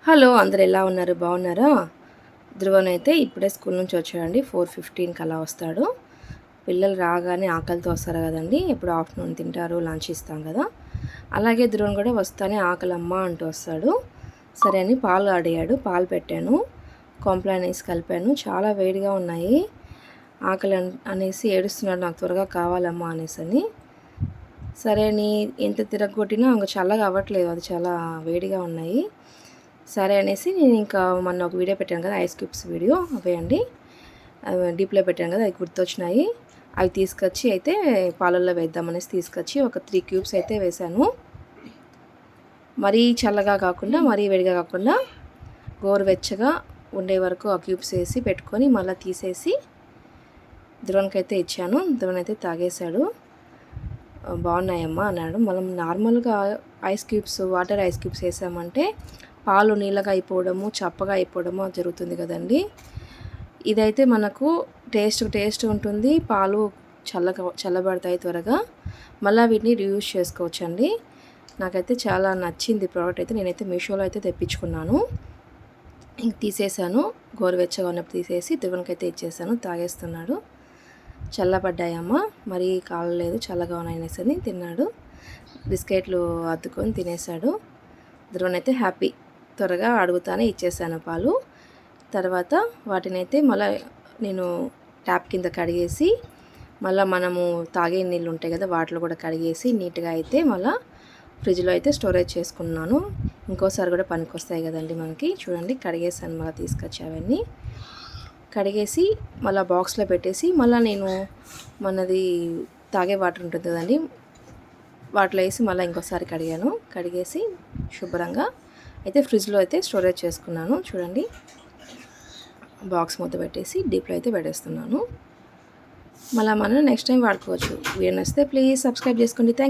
Hello, అందరు ఎలా ఉన్నారు? బాగున్నారా? ధ్రువన్ అయితే ఇప్పుడే స్కూల్ నుంచి వచ్చాడండి. 4:15కి అలా వస్తాడు. పిల్లలు రాగానే ఆకలితో వస్తారు కదండి. ఇప్పుడు ఆఫ్టర్నూన్ తింటారు, లంచ్ ఇస్తాం కదా. అలాగే ధ్రువన్ కూడా వస్తానే ఆకలమ్మ అంటూ వస్తాడు. సరే అని పాలు అడిగాడు, పాలు పెట్టాను, కాంప్లాన్ వేసి కలిపాను. చాలా వేడిగా ఉన్నాయి. ఆకలి అనేసి ఏడుస్తున్నాడు, నాకు త్వరగా కావాలమ్మా అనేసి. సరే అని ఎంత తిరగొట్టినా ఇంకా చల్లగా అవ్వట్లేదు, అది చాలా వేడిగా ఉన్నాయి. సరే అనేసి నేను ఇంకా మొన్న ఒక వీడియో పెట్టాను కదా, ఐస్ క్యూబ్స్ వీడియో, అవే అండి. డీప్లో పెట్టాను కదా, అవి గుర్తొచ్చినాయి. అవి తీసుకొచ్చి అయితే పాలల్లో వేద్దామనేసి తీసుకొచ్చి ఒక 3 క్యూబ్స్ అయితే వేశాను. మరీ చల్లగా కాకుండా మరీ వేడిగా కాకుండా గోరువెచ్చగా ఉండే వరకు ఆ క్యూబ్స్ వేసి పెట్టుకొని మళ్ళీ తీసేసి ధ్రువన్కి అయితే ఇచ్చాను. ధ్రువన్ అయితే తాగేశాడు. బాగున్నాయమ్మా అన్నాడు. మనం నార్మల్గా ice cubes, water ice cubes వేసామంటే పాలు నీళ్ళగా అయిపోవడము, చప్పగా అయిపోవడము జరుగుతుంది కదండి. ఇదైతే మనకు టేస్ట్ ఉంటుంది. పాలు చల్లబడతాయి త్వరగా. మళ్ళీ వీటిని రీయూజ్ చేసుకోవచ్చండి. నాకైతే చాలా నచ్చింది ప్రోడక్ట్ అయితే. నేనైతే మీషోలో అయితే తెప్పించుకున్నాను. ఇంక తీసేసాను, గోరువెచ్చగా ఉన్నప్పుడు తీసేసి ధ్రువన్కైతే ఇచ్చేసాను. తాగేస్తున్నాడు. చల్లబడ్డాయమ్మా, మరీ కాలలేదు, చల్లగా ఉన్నాయనేసి తిన్నాడు. బిస్కెట్లు అద్దుకొని తినేసాడు. ధ్రువన్ అయితే హ్యాపీ. త్వరగా అడుగుతానే ఇచ్చేసాను పాలు. తర్వాత వాటినైతే మళ్ళీ నేను ట్యాప్ కింద కడిగేసి మళ్ళీ మనము తాగే నీళ్ళు ఉంటాయి కదా, వాటిలో కూడా కడిగేసి నీట్గా అయితే మళ్ళీ ఫ్రిడ్జ్లో అయితే స్టోరేజ్ చేసుకున్నాను. ఇంకోసారి కూడా పనికొస్తాయి కదండి మనకి. చూడండి, కడిగేసాను, మళ్ళీ తీసుకొచ్చి అవన్నీ కడిగేసి మళ్ళీ బాక్స్లో పెట్టేసి మళ్ళీ నేను మనది తాగే వాటర్ ఉంటుంది కదండి, వాటిలో వేసి మళ్ళీ ఇంకోసారి కడిగేసి శుభ్రంగా అయితే ఫ్రిడ్జ్లో అయితే స్టోరేజ్ చేసుకున్నాను. చూడండి, బాక్స్ మూత పెట్టేసి డీప్లో అయితే పెట్టేస్తున్నాను. మళ్ళీ మనం నెక్స్ట్ టైం వాడుకోవచ్చు. వీడియో నచ్చితే ప్లీజ్ సబ్స్క్రైబ్ చేసుకోండి. థ్యాంక్